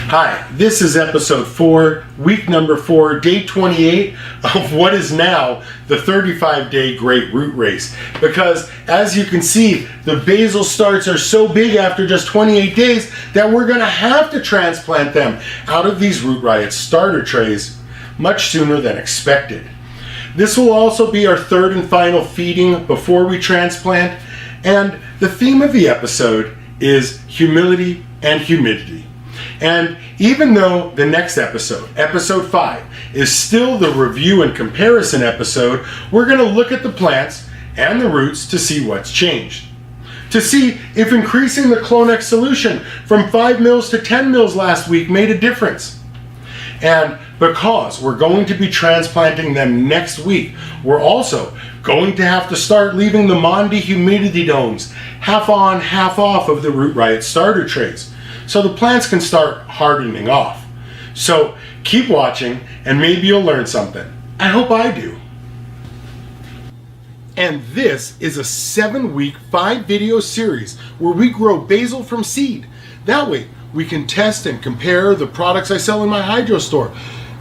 Hi, this is episode 4, week number 4, day 28 of what is now the 35-day Great Root Race. Because as you can see, the basal starts are so big after just 28 days that we're going to have to transplant them out of these Root Riot starter trays much sooner than expected. This will also be our third and final feeding before we transplant, and the theme of the episode is humility and humidity. And even though the next episode, episode 5, is still the review and comparison episode, we're going to look at the plants and the roots to see what's changed. To see if increasing the Clonex solution from 5 mils to 10 mils last week made a difference. And because we're going to be transplanting them next week, we're also going to have to start leaving the Mondi humidity domes half on, half off of the Root Riot starter trays, so the plants can start hardening off. So keep watching and maybe you'll learn something. I hope I do. And this is a 7-week, 5-video series where we grow basil from seed. That way we can test and compare the products I sell in my hydro store,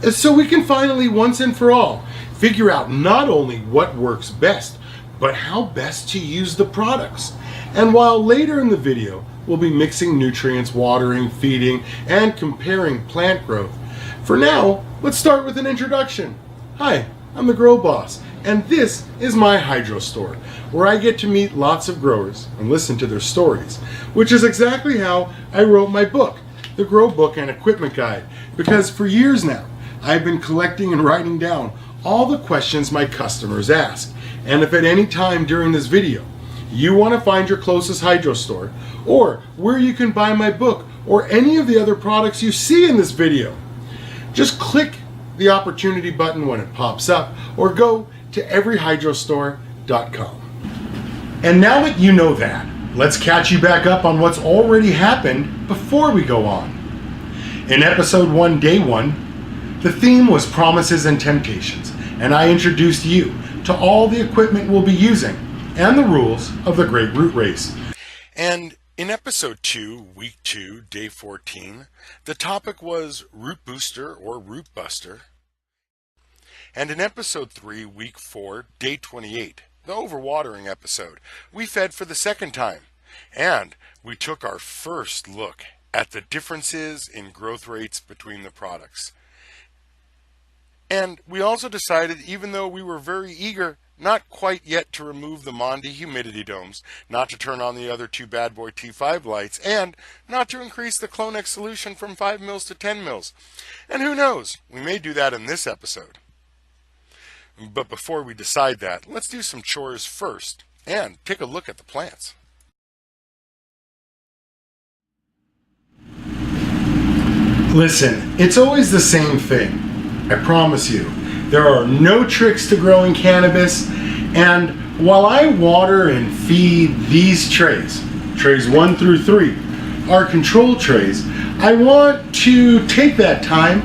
so we can finally, once and for all, figure out not only what works best, but how best to use the products. And while later in the video we'll be mixing nutrients, watering, feeding, and comparing plant growth, for now, let's start with an introduction. Hi, I'm the Grow Boss, and this is my hydro store, where I get to meet lots of growers and listen to their stories, which is exactly how I wrote my book, The Grow Book and Equipment Guide, because for years now, I've been collecting and writing down all the questions my customers ask. And if at any time during this video, you want to find your closest hydro store, or where you can buy my book, or any of the other products you see in this video, just click the opportunity button when it pops up, or go to everyhydrostore.com. And now that you know that, let's catch you back up on what's already happened before we go on. In episode 1, day 1, the theme was promises and temptations, and I introduced you to all the equipment we'll be using and the rules of the Great Root Race. And in episode 2, week 2, day 14, the topic was root booster or root buster. And in episode 3, week 4, day 28, the overwatering episode, we fed for the second time. And we took our first look at the differences in growth rates between the products. And we also decided, even though we were very eager not quite yet to remove the Mondi humidity domes, not to turn on the other 2 bad boy T5 lights, and not to increase the Clonex solution from 5 mils to 10 mils. And who knows, we may do that in this episode. But before we decide that, let's do some chores first and take a look at the plants. Listen, it's always the same thing. I promise you. There are no tricks to growing cannabis, and while I water and feed these trays 1 through 3, our control trays, I want to take that time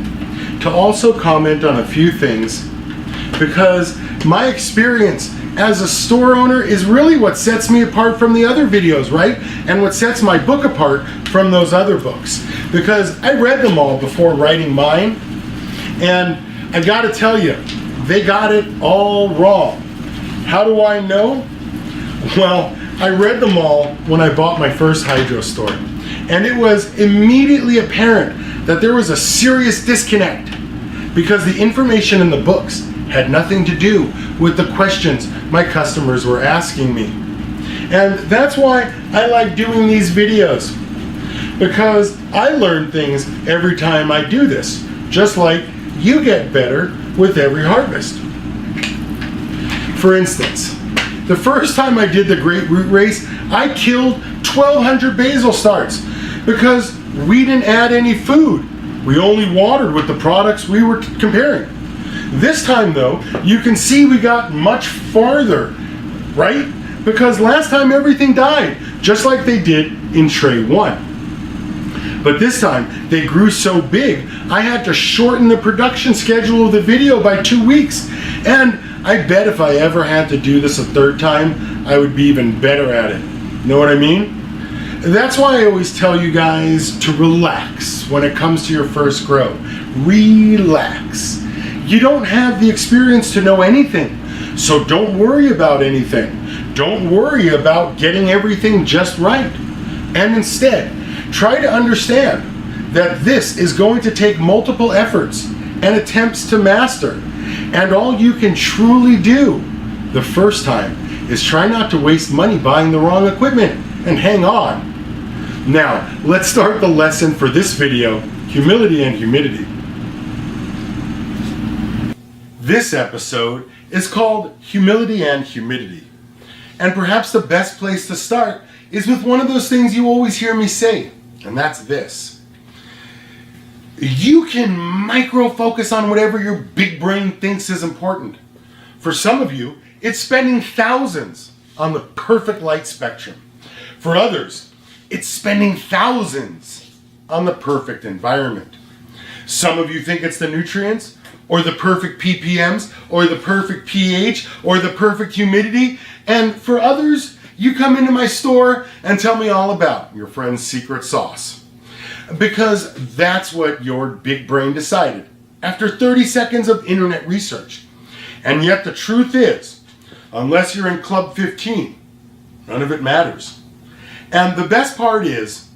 to also comment on a few things, because my experience as a store owner is really what sets me apart from the other videos, right? And what sets my book apart from those other books, because I read them all before writing mine, and I gotta tell you, they got it all wrong. How do I know? Well, I read them all when I bought my first hydro store, and it was immediately apparent that there was a serious disconnect, because the information in the books had nothing to do with the questions my customers were asking me. And that's why I like doing these videos, because I learn things every time I do this, just like you get better with every harvest. For instance, the first time I did the Great Root Race, I killed 1,200 basil starts because we didn't add any food. We only watered with the products we were comparing. This time though, you can see we got much farther, right? Because last time everything died, just like they did in tray 1. But this time, they grew so big, I had to shorten the production schedule of the video by 2 weeks. And I bet if I ever had to do this a third time, I would be even better at it. Know what I mean? That's why I always tell you guys to relax when it comes to your first grow. Relax. You don't have the experience to know anything, so don't worry about anything. Don't worry about getting everything just right. And instead, try to understand that this is going to take multiple efforts and attempts to master. And all you can truly do the first time is try not to waste money buying the wrong equipment and hang on. Now, let's start the lesson for this video, humility and humidity. This episode is called Humility and Humidity. And perhaps the best place to start is with one of those things you always hear me say, and that's this. You can micro-focus on whatever your big brain thinks is important. For some of you, it's spending thousands on the perfect light spectrum. For others, it's spending thousands on the perfect environment. Some of you think it's the nutrients, or the perfect ppms, or the perfect pH, or the perfect humidity. And for others, you come into my store and tell me all about your friend's secret sauce. Because that's what your big brain decided after 30 seconds of internet research. And yet the truth is, unless you're in Club 15, none of it matters. And the best part is,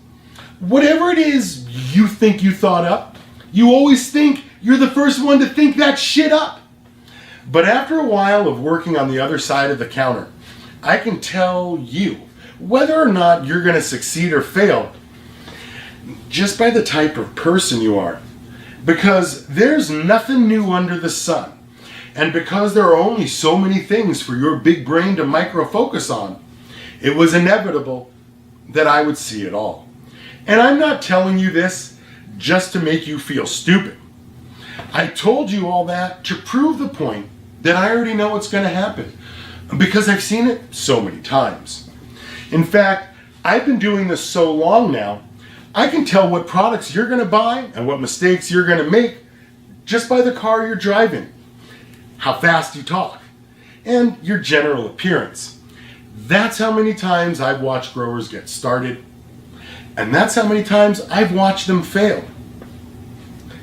whatever it is you think you thought up, you always think you're the first one to think that shit up. But after a while of working on the other side of the counter, I can tell you whether or not you're going to succeed or fail just by the type of person you are. Because there's nothing new under the sun. And because there are only so many things for your big brain to micro-focus on, it was inevitable that I would see it all. And I'm not telling you this just to make you feel stupid. I told you all that to prove the point that I already know what's going to happen, because I've seen it so many times. In fact, I've been doing this so long now, I can tell what products you're going to buy and what mistakes you're going to make just by the car you're driving, how fast you talk, and your general appearance. That's how many times I've watched growers get started, and that's how many times I've watched them fail.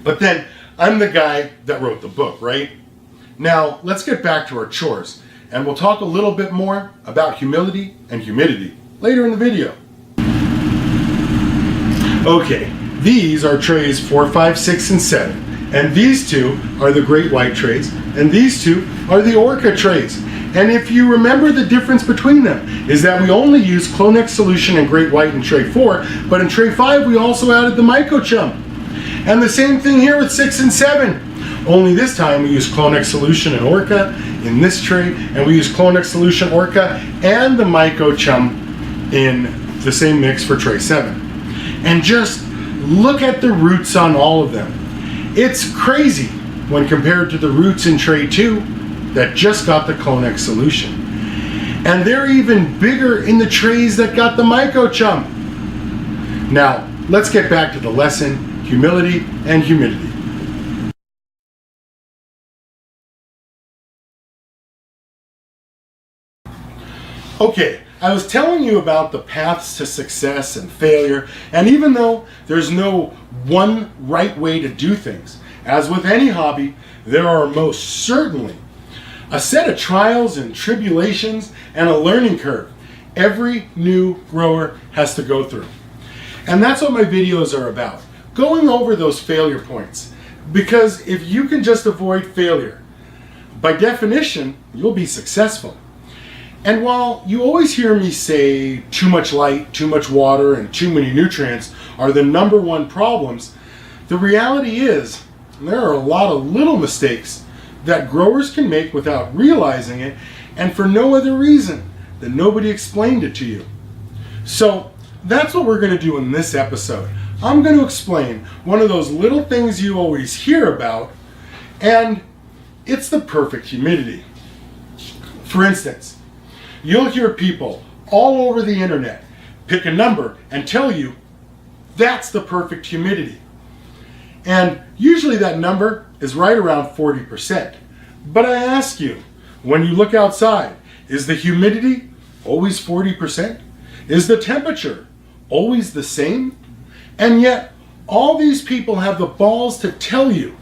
But then, I'm the guy that wrote the book, right? Now, let's get back to our chores, and we'll talk a little bit more about humility and humidity later in the video. Okay, these are trays 4, 5, 6, and 7, and these two are the Great White trays, and these two are the Orca trays. And if you remember, the difference between them is that we only use Clonex solution in Great White in tray 4, but in tray 5 we also added the Mycochum. And the same thing here with 6 and 7. Only this time we use Clonex solution and Orca in this tray, and we use Clonex solution, Orca, and the Mycochum in the same mix for tray 7. And just look at the roots on all of them. It's crazy when compared to the roots in tray 2 that just got the Clonex solution. And they're even bigger in the trays that got the Mycochum. Now, let's get back to the lesson, humility and humidity. Okay, I was telling you about the paths to success and failure, and even though there's no one right way to do things, as with any hobby, there are most certainly a set of trials and tribulations and a learning curve every new grower has to go through. And that's what my videos are about, going over those failure points. Because if you can just avoid failure, by definition, you'll be successful. And while you always hear me say too much light, too much water, and too many nutrients are the #1 problems, the reality is there are a lot of little mistakes that growers can make without realizing it, and for no other reason than nobody explained it to you. So that's what we're going to do in this episode. I'm going to explain one of those little things you always hear about, and it's the perfect humidity. For instance, you'll hear people all over the internet pick a number and tell you that's the perfect humidity. And usually that number is right around 40%. But I ask you, when you look outside, is the humidity always 40%? Is the temperature always the same? And yet, all these people have the balls to tell you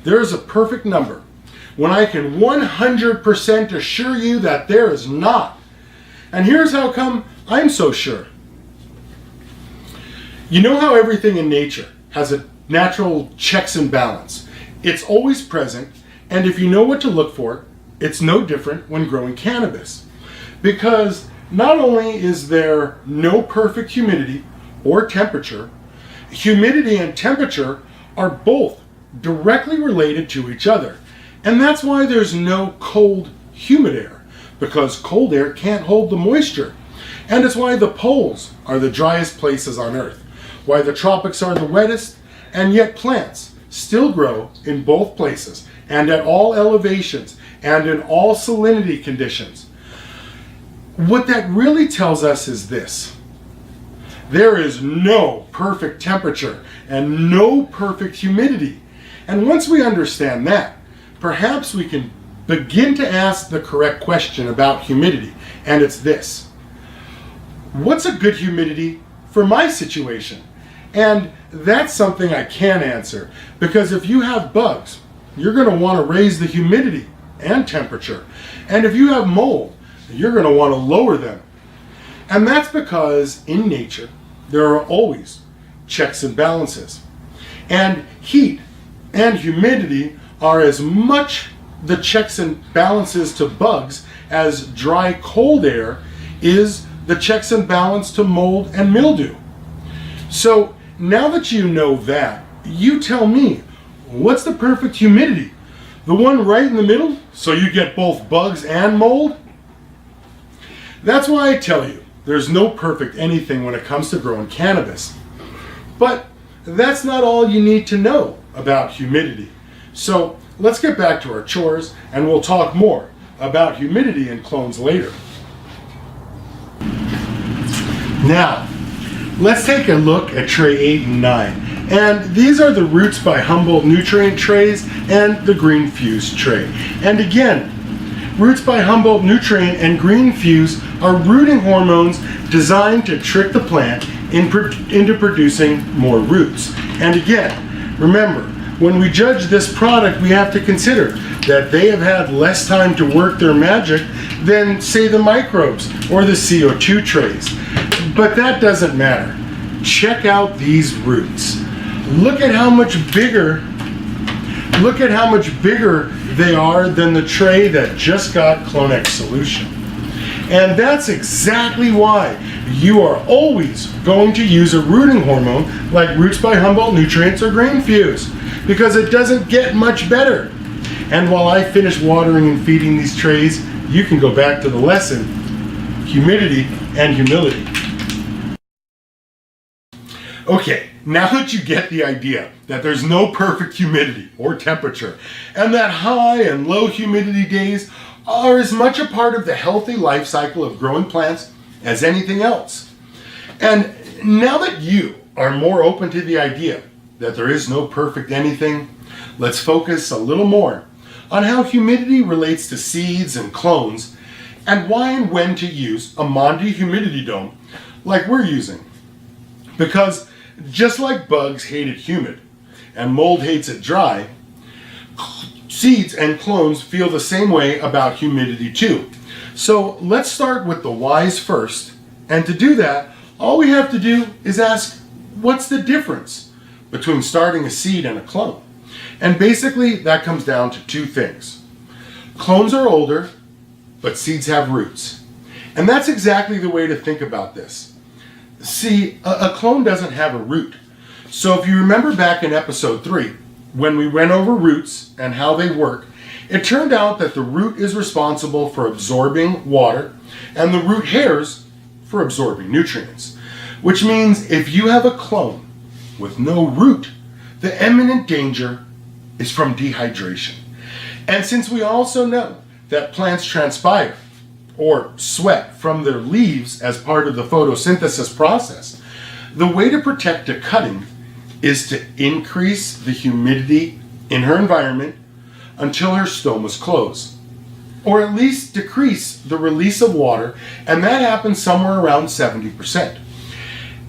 there is a perfect number, when I can 100% assure you that there is not. And here's how come I'm so sure. You know how everything in nature has a natural checks and balance. It's always present, and if you know what to look for, it's no different when growing cannabis. Because not only is there no perfect humidity or temperature, humidity and temperature are both directly related to each other. And that's why there's no cold, humid air, because cold air can't hold the moisture. And it's why the poles are the driest places on Earth, why the tropics are the wettest, and yet plants still grow in both places, and at all elevations, and in all salinity conditions. What that really tells us is this: there is no perfect temperature and no perfect humidity. And once we understand that, perhaps we can begin to ask the correct question about humidity, and it's this: what's a good humidity for my situation? And that's something I can answer, because if you have bugs, you're going to want to raise the humidity and temperature. And if you have mold, you're going to want to lower them. And that's because in nature, there are always checks and balances. And heat and humidity are as much the checks and balances to bugs as dry, cold air is the checks and balance to mold and mildew. So now that you know that, you tell me, what's the perfect humidity? The one right in the middle, so you get both bugs and mold? That's why I tell you, there's no perfect anything when it comes to growing cannabis. But that's not all you need to know about humidity. So let's get back to our chores, and we'll talk more about humidity in clones later. Now, let's take a look at tray 8 and 9. And these are the Roots by Humboldt nutrient trays and the Green Fuse tray. And again, Roots by Humboldt nutrient and Green Fuse are rooting hormones designed to trick the plant into producing more roots. And again, remember, when we judge this product, we have to consider that they have had less time to work their magic than, say, the microbes or the CO2 trays. But that doesn't matter. Check out these roots. Look at how much bigger they are than the tray that just got Clonex solution. And that's exactly why you are always going to use a rooting hormone like Roots by Humboldt Nutrients or Green Fuse, because it doesn't get much better. And while I finish watering and feeding these trays, you can go back to the lesson, humidity and humility. Okay, now that you get the idea that there's no perfect humidity or temperature, and that high and low humidity days are as much a part of the healthy life cycle of growing plants as anything else, and now that you are more open to the idea that there is no perfect anything, let's focus a little more on how humidity relates to seeds and clones, and why and when to use a Mondi humidity dome like we're using. Because just like bugs hate it humid and mold hates it dry, seeds and clones feel the same way about humidity too. So let's start with the whys first, and to do that, all we have to do is ask, what's the difference between starting a seed and a clone? And basically that comes down to two things. Clones are older, but seeds have roots. And that's exactly the way to think about this. See, a clone doesn't have a root. So if you remember back in episode 3, when we went over roots and how they work, it turned out that the root is responsible for absorbing water and the root hairs for absorbing nutrients. Which means if you have a clone with no root, the imminent danger is from dehydration. And since we also know that plants transpire or sweat from their leaves as part of the photosynthesis process, the way to protect a cutting is to increase the humidity in her environment until her stomas close, or at least decrease the release of water, and that happens somewhere around 70%.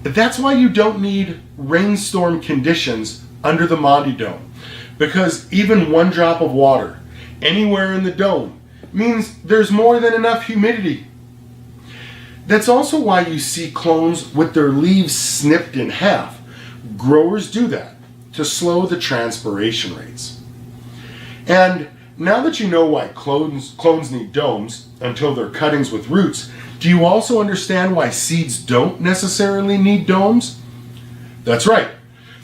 That's why you don't need rainstorm conditions under the Monty Dome, because even one drop of water anywhere in the dome means there's more than enough humidity. That's also why you see clones with their leaves snipped in half. Growers do that to slow the transpiration rates. And now that you know why clones need domes until they're cuttings with roots, do you also understand why seeds don't necessarily need domes? That's right,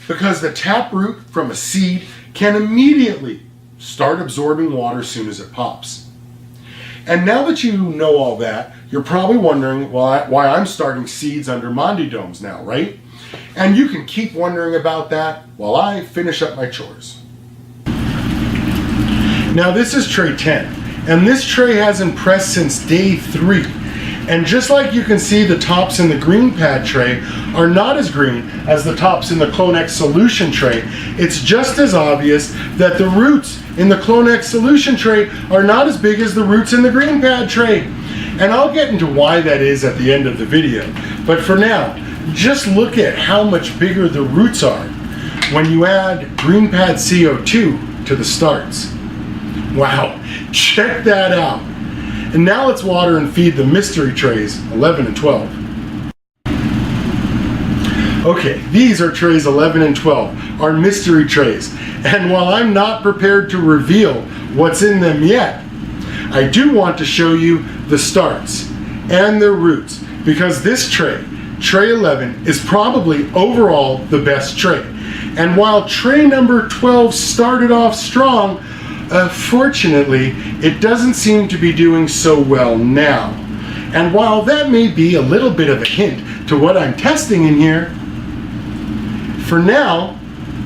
because the taproot from a seed can immediately start absorbing water as soon as it pops. And now that you know all that, you're probably wondering why I'm starting seeds under Monty domes now, right? And you can keep wondering about that while I finish up my chores. Now this is tray 10, and this tray hasn't pressed since day 3. And just like you can see, the tops in the green pad tray are not as green as the tops in the Clonex solution tray. It's just as obvious that the roots in the Clonex solution tray are not as big as the roots in the green pad tray. And I'll get into why that is at the end of the video. But for now, just look at how much bigger the roots are when you add green pad CO2 to the starts. Wow, check that out. And now let's water and feed the mystery trays 11 and 12. Okay, these are trays 11 and 12, our mystery trays. And while I'm not prepared to reveal what's in them yet, I do want to show you the starts and their roots, because this tray, tray 11, is probably overall the best tray. And while tray number 12 started off strong, fortunately, it doesn't seem to be doing so well now. And while that may be a little bit of a hint to what I'm testing in here, for now,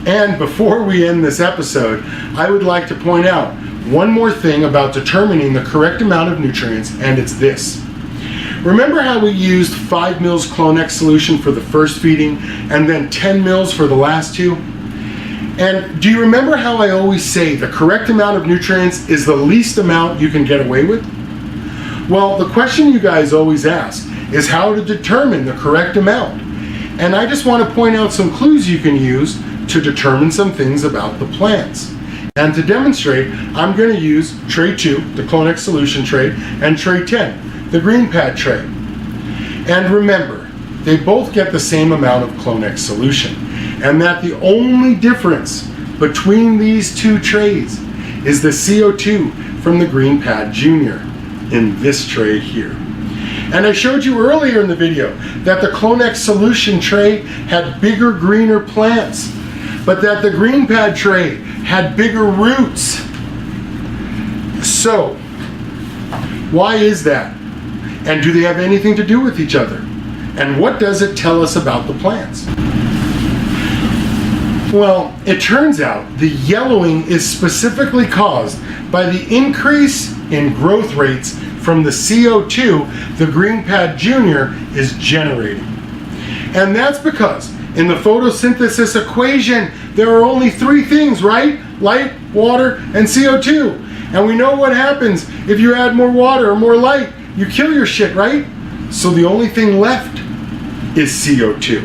and before we end this episode, I would like to point out one more thing about determining the correct amount of nutrients, and it's this. Remember how we used 5 mils Clonex solution for the first feeding and then 10 mils for the last 2? And do you remember how I always say the correct amount of nutrients is the least amount you can get away with? Well, the question you guys always ask is how to determine the correct amount. And I just want to point out some clues you can use to determine some things about the plants. And to demonstrate, I'm going to use tray 2, the Clonex solution tray, and tray 10, the green pad tray. And remember, they both get the same amount of Clonex solution, and that the only difference between these two trays is the CO2 from the green pad junior in this tray here. And I showed you earlier in the video that the Clonex solution tray had bigger, greener plants, but that the green pad tray had bigger roots. So, why is that? And do they have anything to do with each other? And what does it tell us about the plants? Well, it turns out the yellowing is specifically caused by the increase in growth rates from the CO2 the green pad junior is generating. And that's because in the photosynthesis equation, there are only 3 things, right? Light, water, and CO2. And we know what happens if you add more water or more light. You kill your shit, right? So the only thing left is CO2.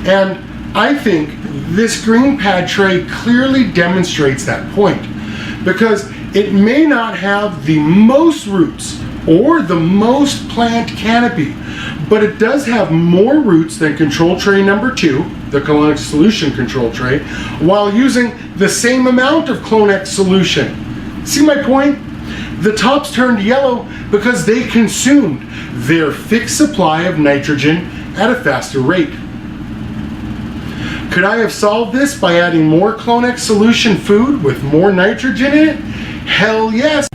And I think this green pad tray clearly demonstrates that point, because it may not have the most roots or the most plant canopy, but it does have more roots than control tray number 2, the Clonex solution control tray, while using the same amount of Clonex solution. See my point? The tops turned yellow because they consumed their fixed supply of nitrogen at a faster rate. Could I have solved this by adding more Clonex solution food with more nitrogen in it? Hell yes!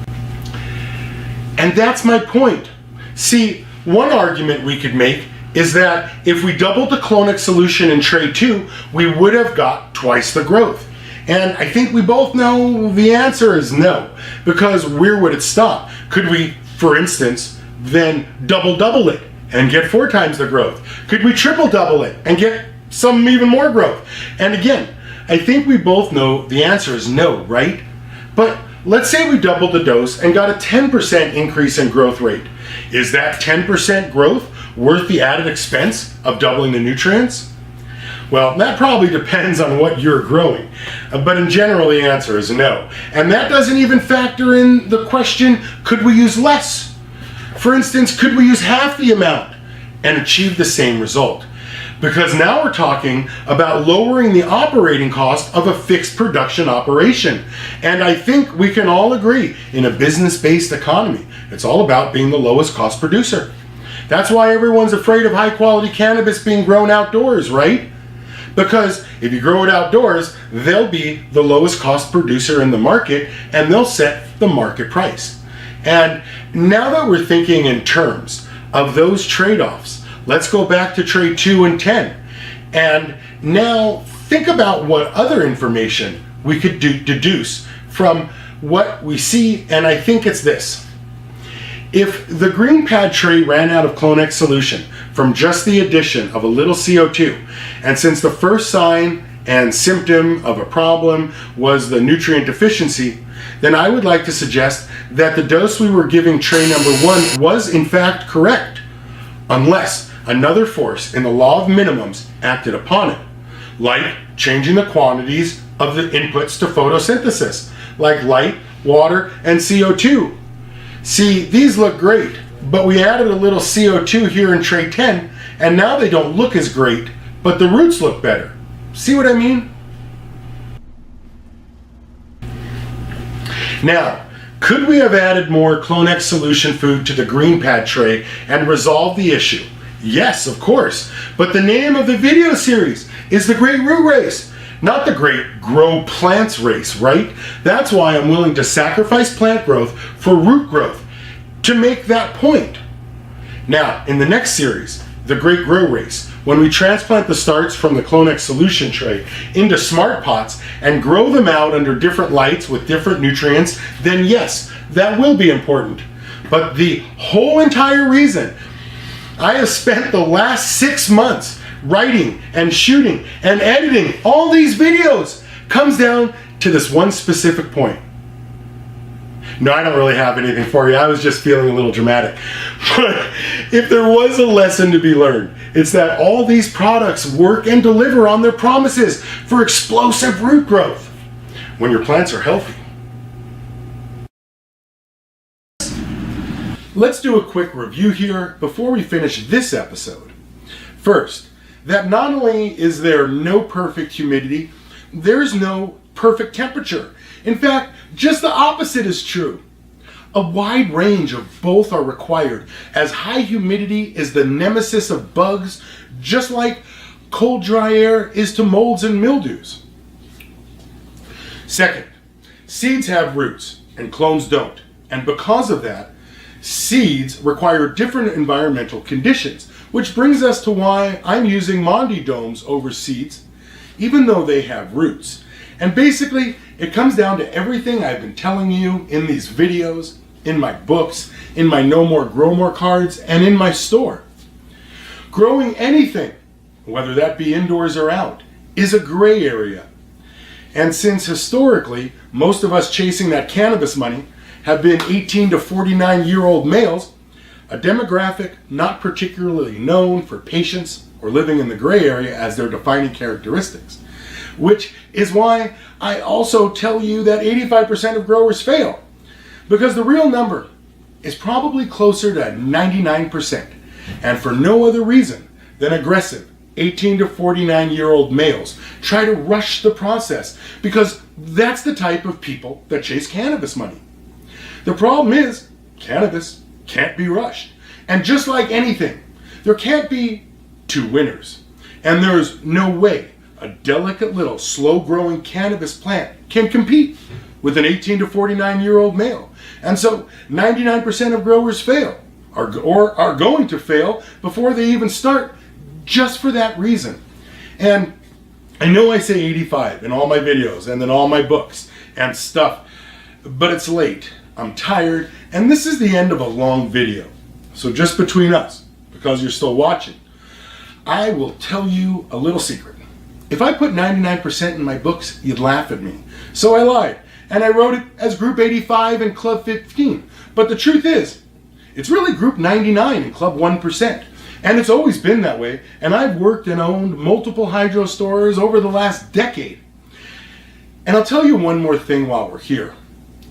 And that's my point. See, one argument we could make is that if we doubled the Clonex solution in tray 2, we would have got twice the growth. And I think we both know the answer is no, because where would it stop? Could we, for instance, then double it and get 4 times the growth? Could we triple it and get some even more growth? And again, I think we both know the answer is no, right? But let's say we doubled the dose and got a 10% increase in growth rate. Is that 10% growth worth the added expense of doubling the nutrients? Well, that probably depends on what you're growing, but in general the answer is no. And that doesn't even factor in the question, could we use less? For instance, could we use half the amount and achieve the same result? Because now we're talking about lowering the operating cost of a fixed production operation. And I think we can all agree, in a business-based economy, it's all about being the lowest cost producer. That's why everyone's afraid of high quality cannabis being grown outdoors, right? Because if you grow it outdoors, they'll be the lowest cost producer in the market and they'll set the market price. And now that we're thinking in terms of those trade-offs, let's go back to trade 2 and 10. And now think about what other information we could deduce from what we see, and I think it's this. If the green pad tray ran out of Clone-X solution from just the addition of a little CO2, and since the first sign and symptom of a problem was the nutrient deficiency, then I would like to suggest that the dose we were giving tray number 1 was in fact correct, unless another force in the law of minimums acted upon it, like changing the quantities of the inputs to photosynthesis, like light, water, and CO2. See, these look great, but we added a little CO2 here in tray 10, and now they don't look as great, but the roots look better. See what I mean? Now, could we have added more Clone-X solution food to the green pad tray and resolved the issue? Yes, of course, but the name of the video series is The Great Root Race, not the Great Grow Plants Race, right? That's why I'm willing to sacrifice plant growth for root growth, to make that point. Now, in the next series, The Great Grow Race, when we transplant the starts from the Clone-X solution tray into smart pots and grow them out under different lights with different nutrients, then yes, that will be important. But the whole entire reason I have spent the last 6 months writing and shooting and editing all these videos comes down to this one specific point. No, I don't really have anything for you. I was just feeling a little dramatic. But if there was a lesson to be learned, it's that all these products work and deliver on their promises for explosive root growth when your plants are healthy. Let's do a quick review here before we finish this episode. First, that not only is there no perfect humidity, there's no perfect temperature. In fact, just the opposite is true. A wide range of both are required, as high humidity is the nemesis of bugs, just like cold, dry air is to molds and mildews. Second, seeds have roots and clones don't, and because of that, seeds require different environmental conditions, which brings us to why I'm using Mondi domes over seeds, even though they have roots. And basically, it comes down to everything I've been telling you in these videos, in my books, in my No More Grow More cards, and in my store. Growing anything, whether that be indoors or out, is a gray area. And since historically, most of us chasing that cannabis money have been 18 to 49-year-old males, a demographic not particularly known for patience or living in the gray area as their defining characteristics, which is why I also tell you that 85% of growers fail, because the real number is probably closer to 99%, and for no other reason than aggressive 18 to 49-year-old males try to rush the process, because that's the type of people that chase cannabis money. The problem is, cannabis can't be rushed. And just like anything, there can't be two winners. And there's no way a delicate little slow-growing cannabis plant can compete with an 18 to 49-year-old male. And so 99% of growers fail, or are going to fail before they even start, just for that reason. And I know I say 85 in all my videos and in all my books and stuff, but it's late. I'm tired, and this is the end of a long video. So just between us, because you're still watching, I will tell you a little secret. If I put 99% in my books, you'd laugh at me. So I lied, and I wrote it as Group 85 and Club 15. But the truth is, it's really Group 99 and Club 1%, And it's always been that way, and I've worked and owned multiple hydro stores over the last decade. And I'll tell you one more thing while we're here.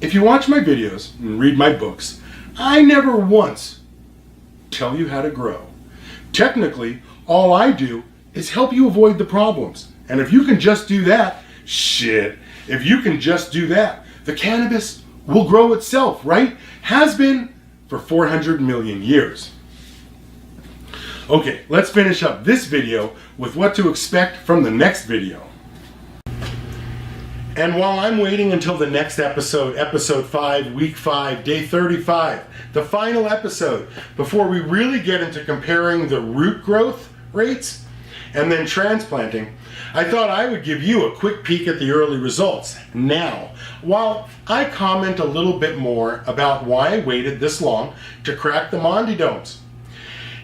If you watch my videos and read my books, I never once tell you how to grow. Technically, all I do is help you avoid the problems. And if you can just do that, if you can just do that, the cannabis will grow itself, right? Has been for 400 million years. Okay, let's finish up this video with what to expect from the next video. And while I'm waiting until the next episode, episode 5, week 5, day 35, the final episode, before we really get into comparing the root growth rates and then transplanting, I thought I would give you a quick peek at the early results now, while I comment a little bit more about why I waited this long to crack the Mondi domes.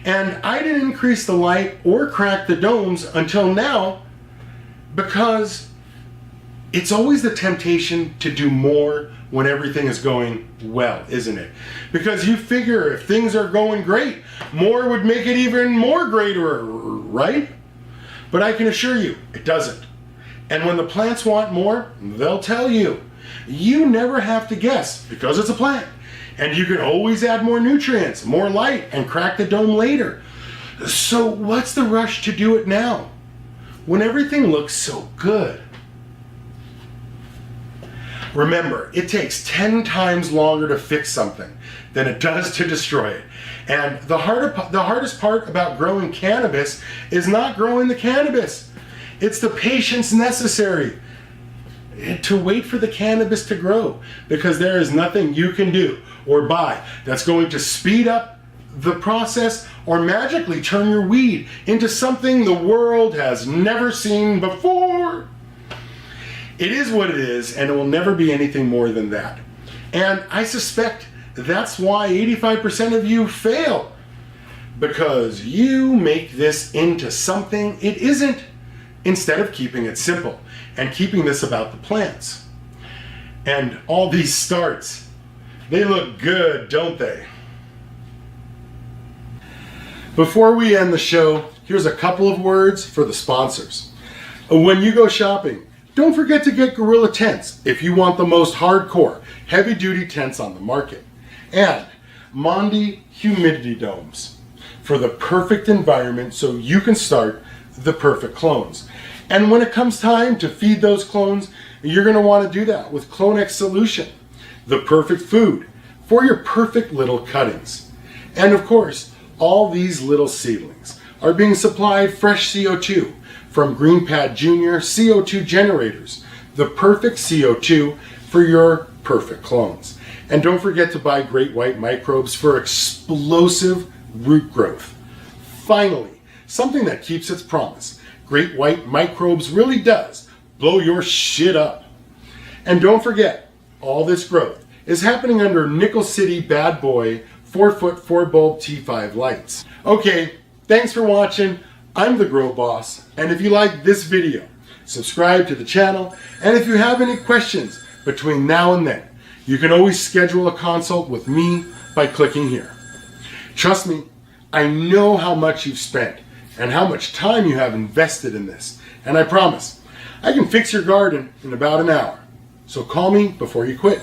And I didn't increase the light or crack the domes until now because it's always the temptation to do more when everything is going well, isn't it? Because you figure if things are going great, more would make it even more greater, right? But I can assure you, it doesn't. And when the plants want more, they'll tell you. You never have to guess because it's a plant. And you can always add more nutrients, more light, and crack the dome later. So what's the rush to do it now when everything looks so good? Remember, it takes 10 times longer to fix something than it does to destroy it. And the hardest part about growing cannabis is not growing the cannabis. It's the patience necessary to wait for the cannabis to grow, because there is nothing you can do or buy that's going to speed up the process or magically turn your weed into something the world has never seen before. It is what it is, and it will never be anything more than that. And I suspect that's why 85% of you fail, because you make this into something it isn't, instead of keeping it simple and keeping this about the plants. And all these starts, they look good, don't they? Before we end the show, here's a couple of words for the sponsors. When you go shopping, don't forget to get Gorilla tents if you want the most hardcore, heavy-duty tents on the market. And Mondi humidity domes for the perfect environment so you can start the perfect clones. And when it comes time to feed those clones, you're going to want to do that with CloneX Solution, the perfect food for your perfect little cuttings. And of course, all these little seedlings are being supplied fresh CO2 from GreenPad Junior CO2 generators, the perfect CO2 for your perfect clones. And don't forget to buy Great White microbes for explosive root growth. Finally, something that keeps its promise. Great White microbes really does blow your shit up. And don't forget, all this growth is happening under Nickel City Bad Boy 4-foot 4-bulb T5 lights. Okay, thanks for watching. I'm the Grow Boss, and if you like this video, subscribe to the channel, and if you have any questions between now and then, you can always schedule a consult with me by clicking here. Trust me, I know how much you've spent and how much time you have invested in this, and I promise, I can fix your garden in about an hour. So call me before you quit.